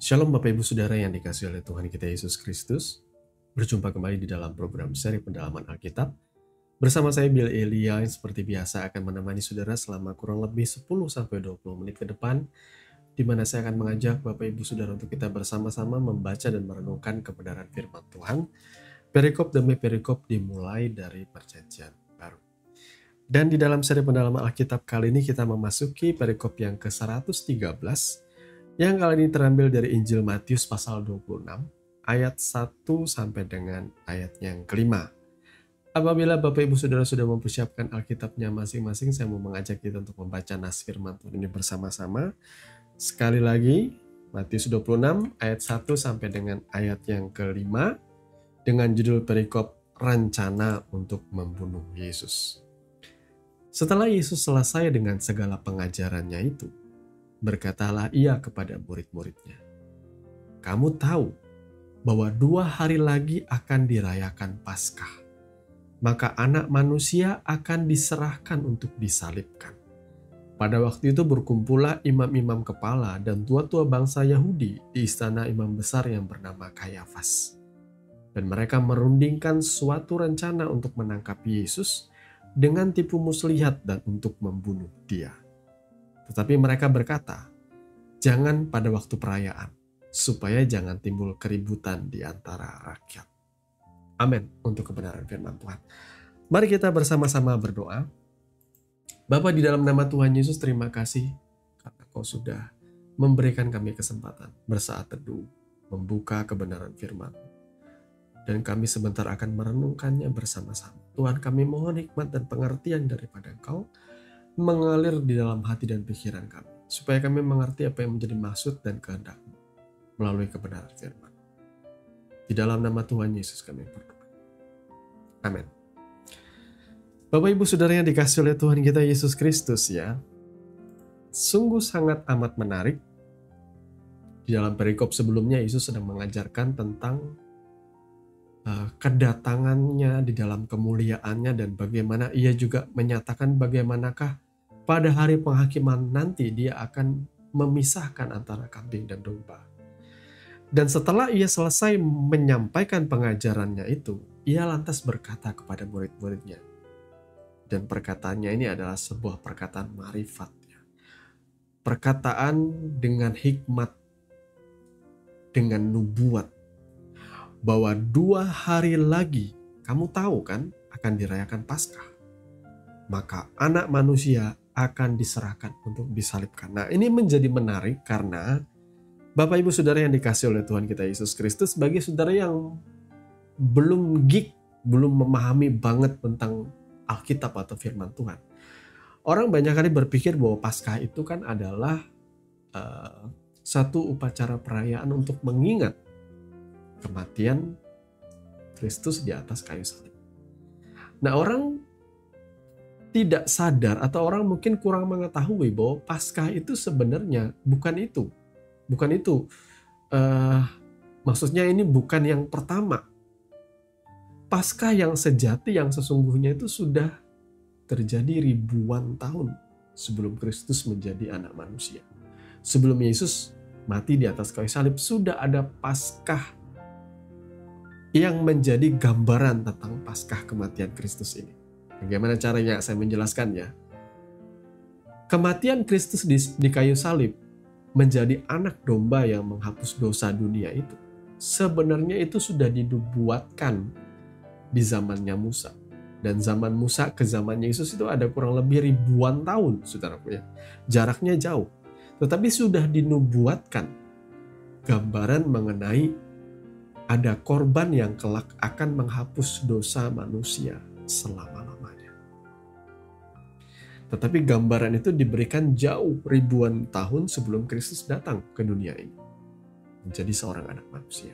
Shalom Bapak Ibu Saudara yang dikasihi oleh Tuhan kita Yesus Kristus. Berjumpa kembali di dalam program seri pendalaman Alkitab. Bersama saya Bill Elia yang seperti biasa akan menemani saudara selama kurang lebih 10-20 menit ke depan, di mana saya akan mengajak Bapak Ibu Saudara untuk kita bersama-sama membaca dan merenungkan kebenaran firman Tuhan. Perikop demi perikop dimulai dari perjanjian baru. Dan di dalam seri pendalaman Alkitab kali ini kita memasuki perikop yang ke-113, yang kali ini terambil dari Injil Matius pasal 26, ayat 1 sampai dengan ayat yang kelima. Apabila Bapak Ibu Saudara sudah mempersiapkan Alkitabnya masing-masing, saya mau mengajak kita untuk membaca nas firman Tuhan ini bersama-sama. Sekali lagi, Matius 26, ayat 1 sampai dengan ayat yang kelima, dengan judul perikop rencana untuk membunuh Yesus. Setelah Yesus selesai dengan segala pengajarannya itu, berkatalah ia kepada murid-muridnya, "Kamu tahu bahwa 2 hari lagi akan dirayakan Paskah. Maka anak manusia akan diserahkan untuk disalibkan. Pada waktu itu berkumpullah imam-imam kepala dan tua-tua bangsa Yahudi di istana imam besar yang bernama Kayafas. Dan mereka merundingkan suatu rencana untuk menangkap Yesus dengan tipu muslihat dan untuk membunuh dia. Tetapi mereka berkata, jangan pada waktu perayaan, supaya jangan timbul keributan di antara rakyat." Amin untuk kebenaran firman Tuhan. Mari kita bersama-sama berdoa. Bapa, di dalam nama Tuhan Yesus, terima kasih karena Kau sudah memberikan kami kesempatan bersaat teduh, membuka kebenaran firman. Dan kami sebentar akan merenungkannya bersama-sama. Tuhan, kami mohon hikmat dan pengertian daripada Engkau mengalir di dalam hati dan pikiran kami, supaya kami mengerti apa yang menjadi maksud dan kehendak-Mu melalui kebenaran firman. Di dalam nama Tuhan Yesus kami berdoa. Amin. Bapak Ibu Saudara yang dikasihi oleh Tuhan kita Yesus Kristus ya, sungguh sangat amat menarik. Di dalam perikop sebelumnya Yesus sedang mengajarkan tentang kedatangannya di dalam kemuliaannya dan bagaimana ia juga menyatakan bagaimanakah pada hari penghakiman nanti dia akan memisahkan antara kambing dan domba. Dan setelah ia selesai menyampaikan pengajarannya itu, ia lantas berkata kepada murid-muridnya. Dan perkataannya ini adalah sebuah perkataan marifat. Perkataan dengan hikmat, dengan nubuat. Bahwa 2 hari lagi, kamu tahu kan, akan dirayakan Paskah. Maka anak manusia akan diserahkan untuk disalibkan. Nah, ini menjadi menarik karena Bapak Ibu Saudara yang dikasihi oleh Tuhan kita Yesus Kristus, bagi saudara yang belum geek, belum memahami banget tentang Alkitab atau firman Tuhan. Orang banyak kali berpikir bahwa Paskah itu kan adalah satu upacara perayaan untuk mengingat kematian Kristus di atas kayu salib. Nah, orang tidak sadar atau orang mungkin kurang mengetahui bahwa Paskah itu sebenarnya bukan itu. Bukan itu. Maksudnya ini bukan yang pertama. Paskah yang sejati, yang sesungguhnya itu sudah terjadi ribuan tahun sebelum Kristus menjadi anak manusia. Sebelum Yesus mati di atas kayu salib, sudah ada Paskah yang menjadi gambaran tentang Paskah kematian Kristus ini. Bagaimana caranya saya menjelaskannya? Kematian Kristus di kayu salib menjadi anak domba yang menghapus dosa dunia itu. Sebenarnya itu sudah dinubuatkan di zamannya Musa. Dan zaman Musa ke zaman Yesus itu ada kurang lebih ribuan tahun, saudaraku ya. Jaraknya jauh. Tetapi sudah dinubuatkan gambaran mengenai ada korban yang kelak akan menghapus dosa manusia selama-lamanya. Tetapi gambaran itu diberikan jauh ribuan tahun sebelum Kristus datang ke dunia ini. Menjadi seorang anak manusia.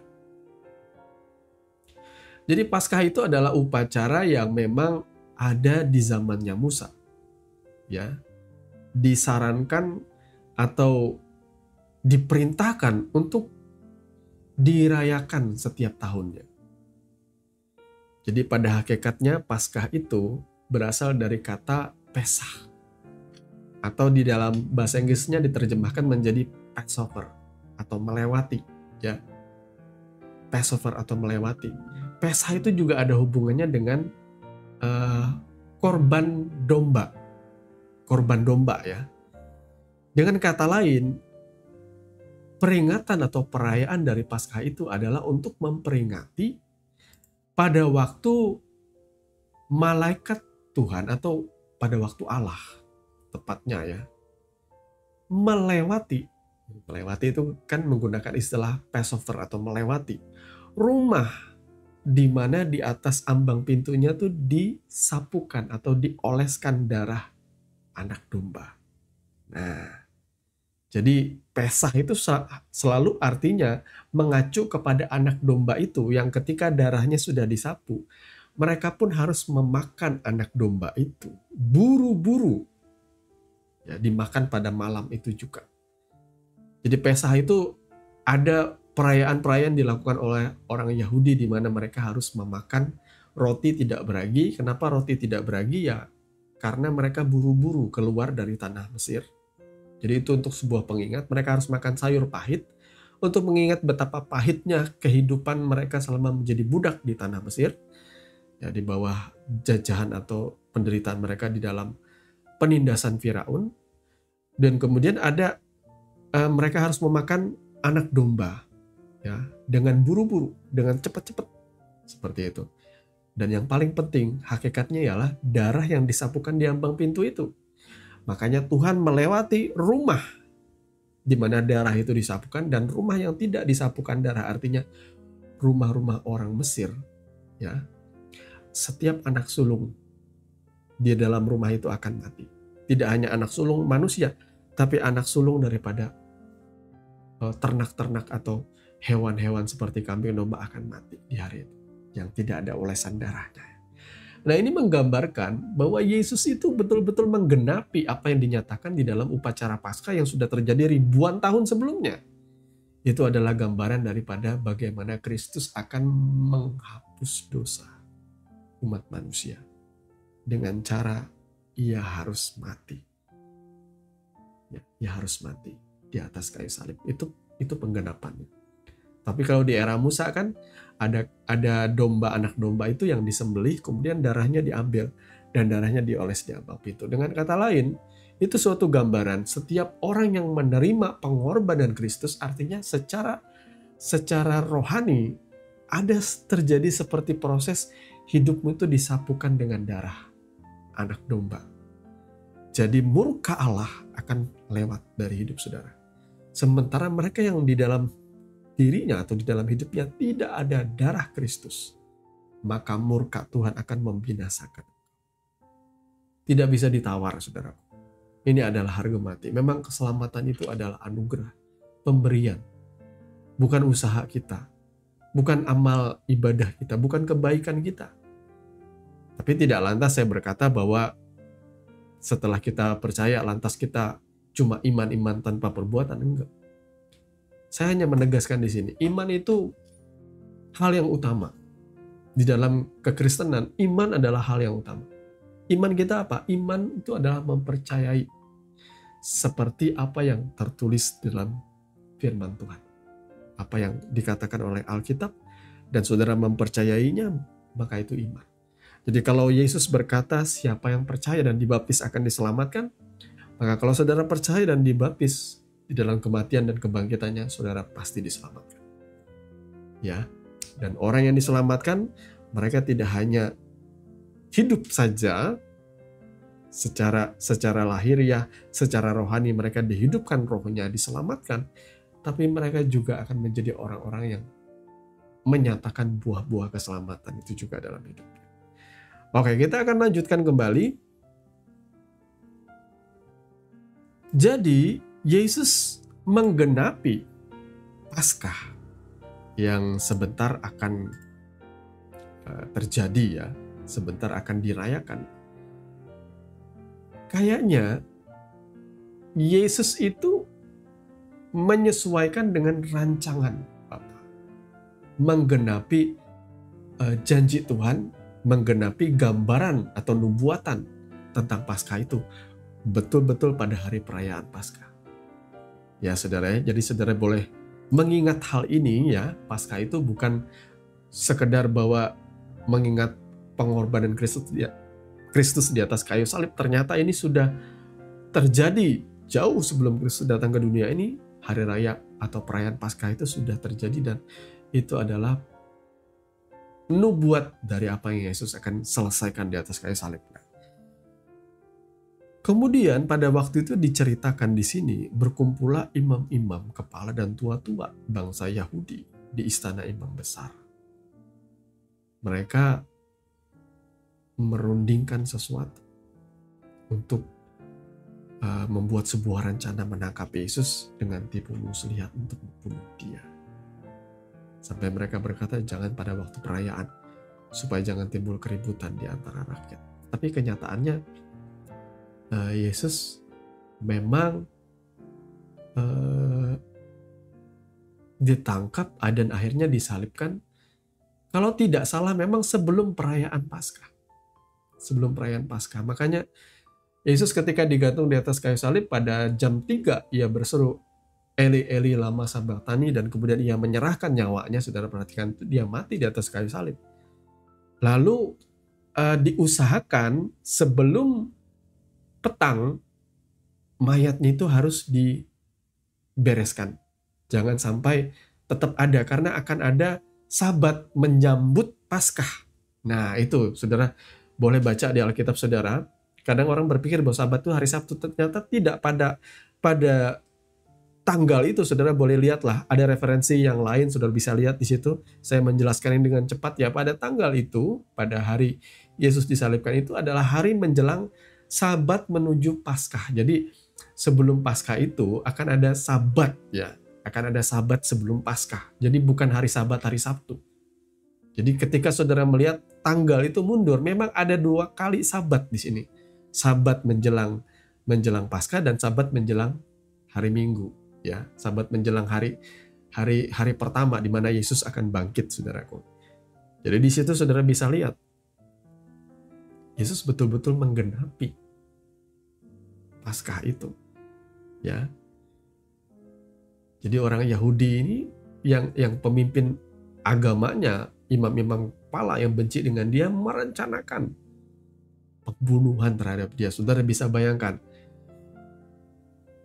Jadi Paskah itu adalah upacara yang memang ada di zamannya Musa. Ya, disarankan atau diperintahkan untuk dirayakan setiap tahunnya. Jadi pada hakikatnya Paskah itu berasal dari kata Pesach. Atau di dalam bahasa Inggrisnya diterjemahkan menjadi Passover atau melewati, ya. Passover atau melewati. Pesah itu juga ada hubungannya dengan korban domba. Korban domba, ya. Dengan kata lain, peringatan atau perayaan dari Paskah itu adalah untuk memperingati pada waktu malaikat Tuhan atau pada waktu Allah, tepatnya, ya, melewati itu kan menggunakan istilah Passover atau melewati rumah di mana di atas ambang pintunya tuh disapukan atau dioleskan darah anak domba. Nah, jadi Pesah itu selalu artinya mengacu kepada anak domba itu yang ketika darahnya sudah disapu, mereka pun harus memakan anak domba itu buru-buru, ya, dimakan pada malam itu juga. Jadi Pesah itu ada perayaan-perayaan dilakukan oleh orang Yahudi di mana mereka harus memakan roti tidak beragi. Kenapa roti tidak beragi? Ya karena mereka buru-buru keluar dari tanah Mesir. Jadi itu untuk sebuah pengingat, mereka harus makan sayur pahit untuk mengingat betapa pahitnya kehidupan mereka selama menjadi budak di tanah Mesir, ya, di bawah jajahan atau penderitaan mereka di dalam penindasan Firaun. Dan kemudian ada mereka harus memakan anak domba, ya, dengan buru-buru, dengan cepat-cepat, seperti itu. Dan yang paling penting, hakikatnya ialah darah yang disapukan di ambang pintu itu. Makanya Tuhan melewati rumah di mana darah itu disapukan dan rumah yang tidak disapukan darah, artinya rumah-rumah orang Mesir, ya. Setiap anak sulung di dalam rumah itu akan mati. Tidak hanya anak sulung manusia, tapi anak sulung daripada ternak-ternak atau hewan-hewan seperti kambing domba akan mati di hari itu, yang tidak ada olesan darahnya. Nah, ini menggambarkan bahwa Yesus itu betul-betul menggenapi apa yang dinyatakan di dalam upacara Paskah yang sudah terjadi ribuan tahun sebelumnya. Itu adalah gambaran daripada bagaimana Kristus akan menghapus dosa umat manusia dengan cara ia harus mati. Ya, ia harus mati di atas kayu salib. Itu penggenapannya. Tapi kalau di era Musa kan ada domba, anak domba itu yang disembelih, kemudian darahnya diambil dan darahnya dioles di ambang pintu. Dengan kata lain, itu suatu gambaran setiap orang yang menerima pengorbanan Kristus, artinya secara rohani ada terjadi seperti proses hidupmu itu disapukan dengan darah anak domba. Jadi murka Allah akan lewat dari hidup saudara. Sementara mereka yang di dalam dirinya atau di dalam hidupnya tidak ada darah Kristus, maka murka Tuhan akan membinasakan. Tidak bisa ditawar, saudara. Ini adalah harga mati. Memang keselamatan itu adalah anugerah, pemberian. Bukan usaha kita, bukan amal ibadah kita, bukan kebaikan kita. Tapi tidak lantas saya berkata bahwa setelah kita percaya lantas kita cuma iman-iman tanpa perbuatan, enggak. Saya hanya menegaskan di sini, iman itu hal yang utama. Di dalam kekristenan, iman adalah hal yang utama. Iman kita apa? Iman itu adalah mempercayai seperti apa yang tertulis dalam firman Tuhan. Apa yang dikatakan oleh Alkitab, dan saudara mempercayainya, maka itu iman. Jadi kalau Yesus berkata, siapa yang percaya dan dibaptis akan diselamatkan, maka kalau saudara percaya dan dibaptis di dalam kematian dan kebangkitannya, saudara pasti diselamatkan. Ya, dan orang yang diselamatkan, mereka tidak hanya hidup saja secara lahiriah, secara rohani mereka dihidupkan, rohnya diselamatkan, tapi mereka juga akan menjadi orang-orang yang menyatakan buah-buah keselamatan itu juga dalam hidupnya. Oke, kita akan lanjutkan kembali. Jadi, Yesus menggenapi Paskah yang sebentar akan terjadi, ya, sebentar akan dirayakan. Kayaknya Yesus itu menyesuaikan dengan rancangan Bapa, menggenapi janji Tuhan, menggenapi gambaran atau nubuatan tentang Paskah itu betul-betul pada hari perayaan Paskah. Ya saudara, jadi saudara boleh mengingat hal ini ya, Paskah itu bukan sekedar bahwa mengingat pengorbanan Kristus di atas kayu salib. Ternyata ini sudah terjadi jauh sebelum Kristus datang ke dunia ini. Hari raya atau perayaan Paskah itu sudah terjadi, dan itu adalah nubuat dari apa yang Yesus akan selesaikan di atas kayu salib. Kemudian pada waktu itu diceritakan di sini, berkumpullah imam-imam, kepala dan tua-tua bangsa Yahudi di istana imam besar. Mereka merundingkan sesuatu untuk membuat sebuah rencana menangkap Yesus dengan tipu muslihat untuk membunuh dia. Sampai mereka berkata, jangan pada waktu perayaan, supaya jangan timbul keributan di antara rakyat. Tapi kenyataannya Yesus memang ditangkap dan akhirnya disalibkan. Kalau tidak salah memang sebelum perayaan Paskah. Sebelum perayaan Paskah. Makanya Yesus ketika digantung di atas kayu salib pada jam 3 ia berseru, Eli Eli lama sabachthani, dan kemudian ia menyerahkan nyawanya. Saudara perhatikan, dia mati di atas kayu salib. Lalu diusahakan sebelum petang mayatnya itu harus dibereskan. Jangan sampai tetap ada, karena akan ada Sabat menyambut Paskah. Nah itu saudara boleh baca di Alkitab saudara. Kadang orang berpikir bahwa Sabat itu hari Sabtu, ternyata tidak. Pada tanggal itu saudara boleh lihatlah, ada referensi yang lain saudara bisa lihat di situ. Saya menjelaskan ini dengan cepat ya. Pada tanggal itu, pada hari Yesus disalibkan itu adalah hari menjelang Sabat menuju Paskah. Jadi sebelum Paskah itu akan ada Sabat ya. Akan ada Sabat sebelum Paskah. Jadi bukan hari Sabat, hari Sabtu. Jadi ketika saudara melihat tanggal itu mundur, memang ada 2 kali Sabat di sini. Sabat menjelang Paskah dan Sabat menjelang hari Minggu ya. Sabat menjelang hari pertama di mana Yesus akan bangkit, saudaraku. Jadi di situ saudara bisa lihat Yesus betul-betul menggenapi Paskah itu ya. Jadi orang Yahudi ini yang pemimpin agamanya, imam-imam kepala yang benci dengan dia, merencanakan pembunuhan terhadap dia. Saudara bisa bayangkan,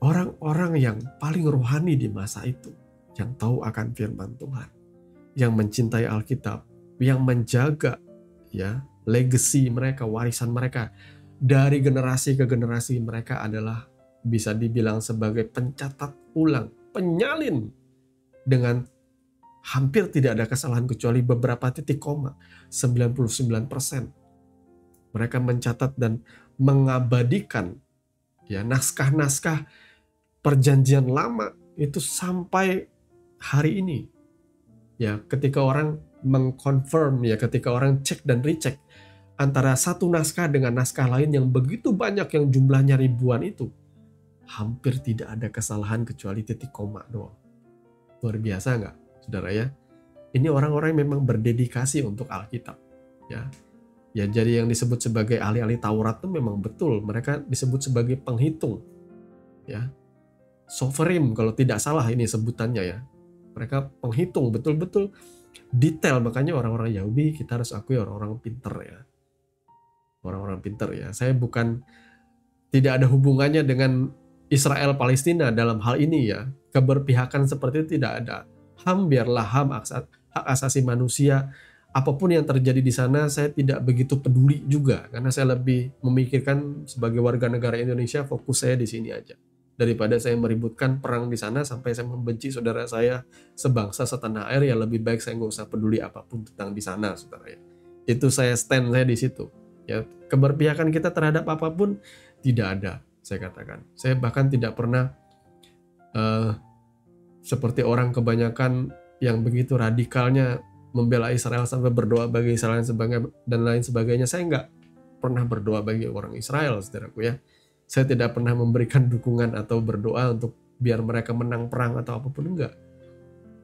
orang-orang yang paling rohani di masa itu, yang tahu akan firman Tuhan, yang mencintai Alkitab, yang menjaga ya legacy mereka, warisan mereka dari generasi ke generasi, mereka adalah bisa dibilang sebagai pencatat ulang, penyalin dengan hampir tidak ada kesalahan kecuali beberapa titik koma, 99%. Mereka mencatat dan mengabadikan ya naskah-naskah perjanjian lama itu sampai hari ini. Ya, ketika orang mengkonfirm ya, ketika orang cek dan recheck antara satu naskah dengan naskah lain yang begitu banyak, yang jumlahnya ribuan itu, hampir tidak ada kesalahan kecuali titik koma doang. Luar biasa nggak, saudara ya? Ini orang-orang yang memang berdedikasi untuk Alkitab. Ya, jadi yang disebut sebagai ahli-ahli Taurat itu memang betul. Mereka disebut sebagai penghitung. Ya, sovereign kalau tidak salah ini sebutannya ya. Mereka penghitung betul-betul detail. Makanya orang-orang Yahudi kita harus akui orang-orang pinter ya. Orang-orang pinter ya. Saya tidak ada hubungannya dengan Israel Palestina dalam hal ini ya. Keberpihakan seperti itu tidak ada. HAM biarlah HAM, hak asasi manusia, apapun yang terjadi di sana saya tidak begitu peduli juga, karena saya lebih memikirkan sebagai warga negara Indonesia, fokus saya di sini aja. Daripada saya meributkan perang di sana sampai saya membenci saudara saya sebangsa setanah air, ya lebih baik saya nggak usah peduli apapun tentang di sana, saudara ya. Itu saya stand saya di situ. Ya, keberpihakan kita terhadap apapun tidak ada, saya katakan. Saya bahkan tidak pernah seperti orang kebanyakan yang begitu radikalnya membela Israel sampai berdoa bagi Israel dan lain sebagainya. Saya nggak pernah berdoa bagi orang Israel, saudaraku ya. Saya tidak pernah memberikan dukungan atau berdoa untuk biar mereka menang perang atau apapun, enggak.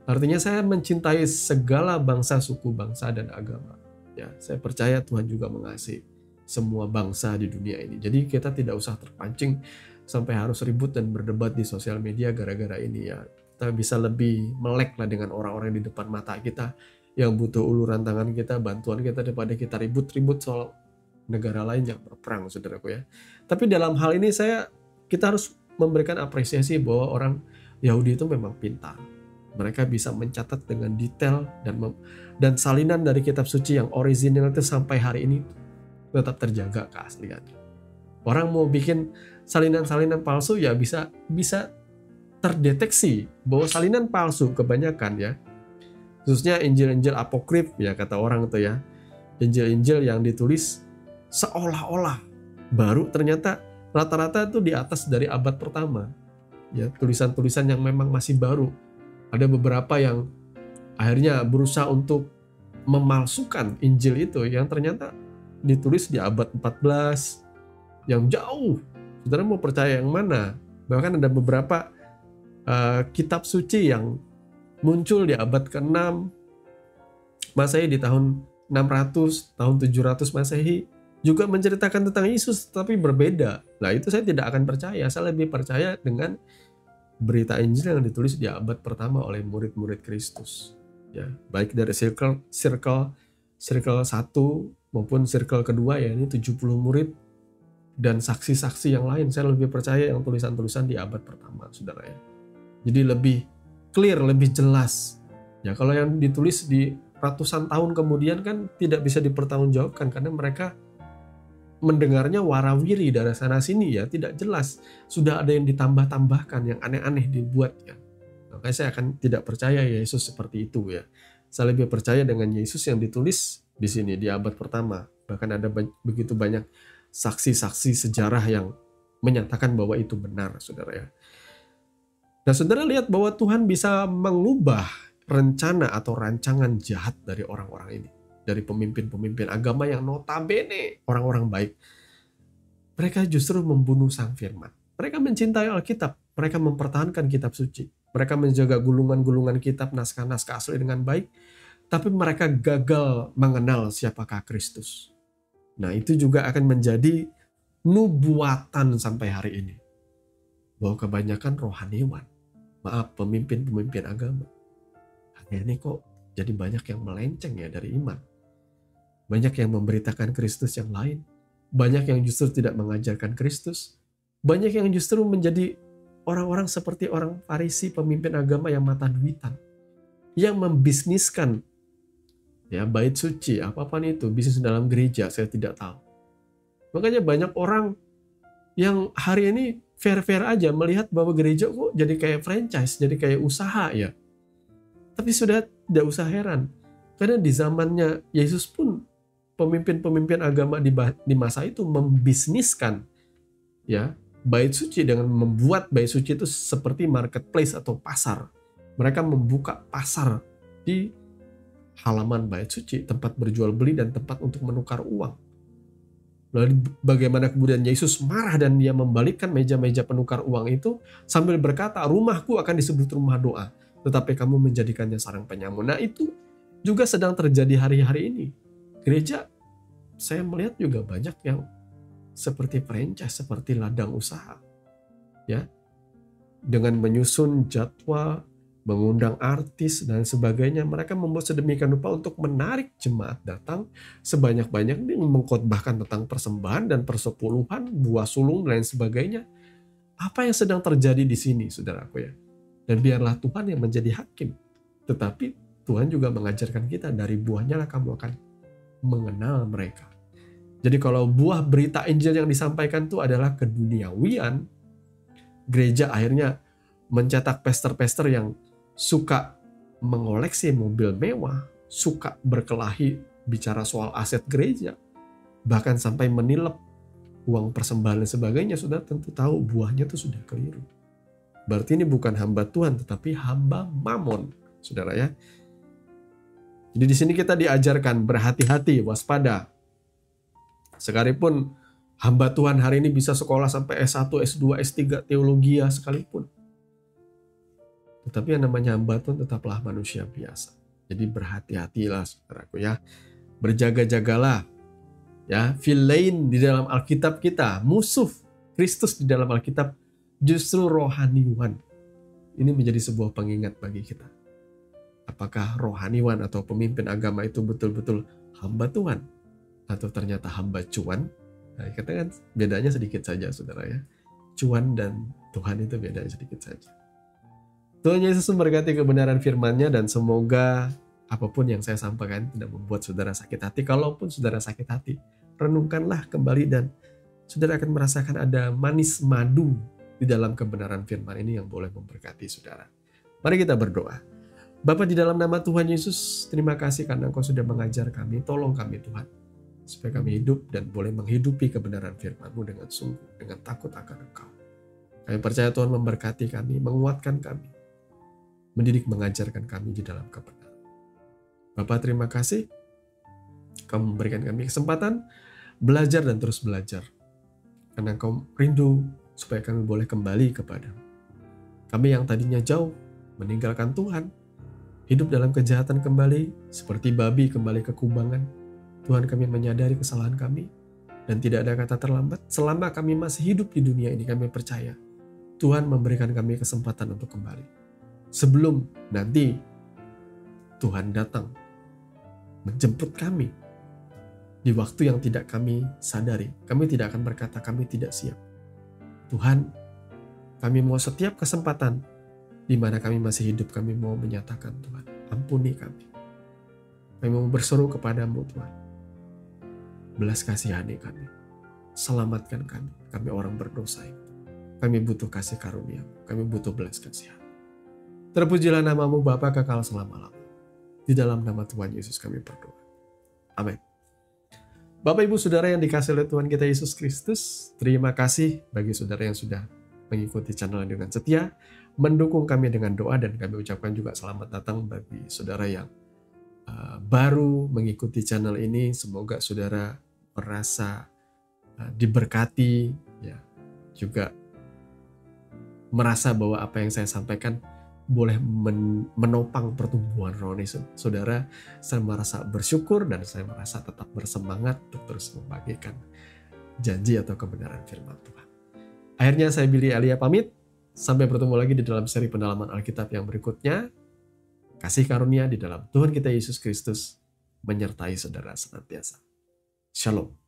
Artinya saya mencintai segala bangsa, suku, bangsa, dan agama. Ya, saya percaya Tuhan juga mengasihi semua bangsa di dunia ini. Jadi kita tidak usah terpancing sampai harus ribut dan berdebat di sosial media gara-gara ini ya. kita bisa lebih melek lah dengan orang-orang di depan mata kita yang butuh uluran tangan kita, bantuan kita, daripada kita ribut-ribut soal negara lain yang berperang, saudaraku ya. Tapi dalam hal ini kita harus memberikan apresiasi bahwa orang Yahudi itu memang pintar. Mereka bisa mencatat dengan detail dan salinan dari kitab suci yang orisinil itu sampai hari ini tetap terjaga keasliannya. Orang mau bikin salinan-salinan palsu ya bisa terdeteksi bahwa salinan palsu kebanyakan ya, khususnya Injil-Injil apokrif ya kata orang itu ya, Injil-Injil yang ditulis seolah-olah baru, ternyata rata-rata itu di atas dari abad pertama ya, tulisan-tulisan yang memang masih baru. Ada beberapa yang akhirnya berusaha untuk memalsukan Injil itu yang ternyata ditulis di abad 14 yang jauh. Saudara mau percaya yang mana? Bahkan ada beberapa kitab suci yang muncul di abad ke-6 Masehi, di tahun 600, tahun 700 Masehi, juga menceritakan tentang Yesus, tapi berbeda. Nah, itu saya tidak akan percaya. Saya lebih percaya dengan berita Injil yang ditulis di abad pertama oleh murid-murid Kristus. Ya, baik dari circle 1 maupun circle kedua ya, ini 70 murid dan saksi-saksi yang lain. Saya lebih percaya yang tulisan-tulisan di abad pertama, saudara ya. Jadi lebih clear, lebih jelas. Ya, kalau yang ditulis di ratusan tahun kemudian kan tidak bisa dipertanggungjawabkan karena mereka mendengarnya warawiri dari sana sini ya, tidak jelas. Sudah ada yang ditambah-tambahkan, yang aneh-aneh dibuat ya. Makanya saya akan tidak percaya Yesus seperti itu ya. Saya lebih percaya dengan Yesus yang ditulis di sini di abad pertama. Bahkan ada begitu banyak saksi-saksi sejarah yang menyatakan bahwa itu benar, saudara ya. Nah, saudara lihat bahwa Tuhan bisa mengubah rencana atau rancangan jahat dari orang-orang ini. Dari pemimpin-pemimpin agama yang notabene orang-orang baik. Mereka justru membunuh Sang Firman. Mereka mencintai Alkitab. Mereka mempertahankan kitab suci. Mereka menjaga gulungan-gulungan kitab, naskah-naskah asli dengan baik. Tapi mereka gagal mengenal siapakah Kristus. Nah, itu juga akan menjadi nubuatan sampai hari ini. Bahwa kebanyakan rohaniwan, pemimpin-pemimpin agama, hari ini kok jadi banyak yang melenceng ya dari iman. Banyak yang memberitakan Kristus yang lain. Banyak yang justru tidak mengajarkan Kristus. Banyak yang justru menjadi orang-orang seperti orang Farisi, pemimpin agama yang mata duitan. Yang membisniskan ya bait suci, apapun itu, bisnis dalam gereja, saya tidak tahu. Makanya banyak orang yang hari ini fair-fair aja melihat bahwa gereja kok jadi kayak franchise, jadi kayak usaha ya. Tapi sudah tidak usah heran. Karena di zamannya Yesus pun pemimpin-pemimpin agama di masa itu membisniskan ya bait suci dengan membuat bait suci itu seperti marketplace atau pasar. Mereka membuka pasar di halaman bait suci, tempat berjual beli dan tempat untuk menukar uang. Lalu bagaimana kemudian Yesus marah dan dia membalikkan meja-meja penukar uang itu sambil berkata, rumahku akan disebut rumah doa, tetapi kamu menjadikannya sarang penyamun. Nah, itu juga sedang terjadi hari-hari ini. Gereja, saya melihat juga banyak yang seperti franchise, seperti ladang usaha. Ya, dengan menyusun jadwal, mengundang artis dan sebagainya, mereka membuat sedemikian rupa untuk menarik jemaat datang sebanyak-banyaknya, mengkhotbahkan tentang persembahan dan persepuluhan, buah sulung dan lain sebagainya. Apa yang sedang terjadi di sini, saudaraku ya? Dan biarlah Tuhan yang menjadi hakim. Tetapi Tuhan juga mengajarkan kita, dari buahnya lah kamu akan mengenal mereka. Jadi kalau buah berita Injil yang disampaikan itu adalah keduniawian, gereja akhirnya mencetak pester-pester yang suka mengoleksi mobil mewah, suka berkelahi bicara soal aset gereja, bahkan sampai menilep uang persembahan dan sebagainya. Sudah tentu tahu buahnya itu sudah keliru. Berarti ini bukan hamba Tuhan, tetapi hamba Mamon, saudara ya. Jadi di sini kita diajarkan berhati-hati, waspada. Sekalipun hamba Tuhan hari ini bisa sekolah sampai S1, S2, S3 teologi sekalipun. Tetapi yang namanya hamba Tuhan tetaplah manusia biasa. Jadi berhati-hatilah, saudaraku ya. Berjaga-jagalah. Ya, Philein di dalam Alkitab kita, musuh Kristus di dalam Alkitab justru rohaniwan. ini menjadi sebuah pengingat bagi kita. Apakah rohaniwan atau pemimpin agama itu betul-betul hamba Tuhan? Atau ternyata hamba cuan? Nah, kita kan bedanya sedikit saja, saudara ya. Cuan dan Tuhan itu bedanya sedikit saja. Tuhan Yesus memberkati kebenaran firman-Nya, dan semoga apapun yang saya sampaikan tidak membuat saudara sakit hati. Kalaupun saudara sakit hati, renungkanlah kembali dan saudara akan merasakan ada manis madu di dalam kebenaran firman ini yang boleh memberkati saudara. Mari kita berdoa. Bapa, di dalam nama Tuhan Yesus, terima kasih karena Engkau sudah mengajar kami. Tolong kami Tuhan, supaya kami hidup dan boleh menghidupi kebenaran firman-Mu dengan sungguh, dengan takut akan Engkau. Kami percaya Tuhan memberkati kami, menguatkan kami, mendidik, mengajarkan kami di dalam kebenaran. Bapa, terima kasih. Kamu memberikan kami kesempatan belajar dan terus belajar. Karena Engkau rindu supaya kami boleh kembali kepadamu. Kami yang tadinya jauh, meninggalkan Tuhan, hidup dalam kejahatan kembali, seperti babi kembali ke kubangan. Tuhan, kami menyadari kesalahan kami, dan tidak ada kata terlambat. Selama kami masih hidup di dunia ini, kami percaya Tuhan memberikan kami kesempatan untuk kembali. Sebelum nanti Tuhan datang menjemput kami di waktu yang tidak kami sadari, kami tidak akan berkata kami tidak siap. Tuhan, kami mau setiap kesempatan di mana kami masih hidup, kami mau menyatakan, Tuhan, ampuni kami. Kami mau berseru kepadamu, Tuhan. Belas kasihani kami. Selamatkan kami orang berdosa itu. Kami butuh kasih karunia, kami butuh belas kasihan. Terpujilah namamu Bapa kekal selama-lamanya. Di dalam nama Tuhan Yesus kami berdoa. Amin. Bapak Ibu Saudara yang dikasihi oleh Tuhan kita Yesus Kristus, terima kasih bagi saudara yang sudah mengikuti channel dengan setia, mendukung kami dengan doa, dan kami ucapkan juga selamat datang bagi saudara yang baru mengikuti channel ini. Semoga saudara merasa diberkati, ya, juga merasa bahwa apa yang saya sampaikan boleh menopang pertumbuhan rohani saudara. Saya merasa bersyukur dan saya merasa tetap bersemangat untuk terus membagikan janji atau kebenaran firman Tuhan. Akhirnya saya Billy Elia pamit. Sampai bertemu lagi di dalam seri pendalaman Alkitab yang berikutnya. Kasih karunia di dalam Tuhan kita Yesus Kristus menyertai saudara senantiasa. Shalom.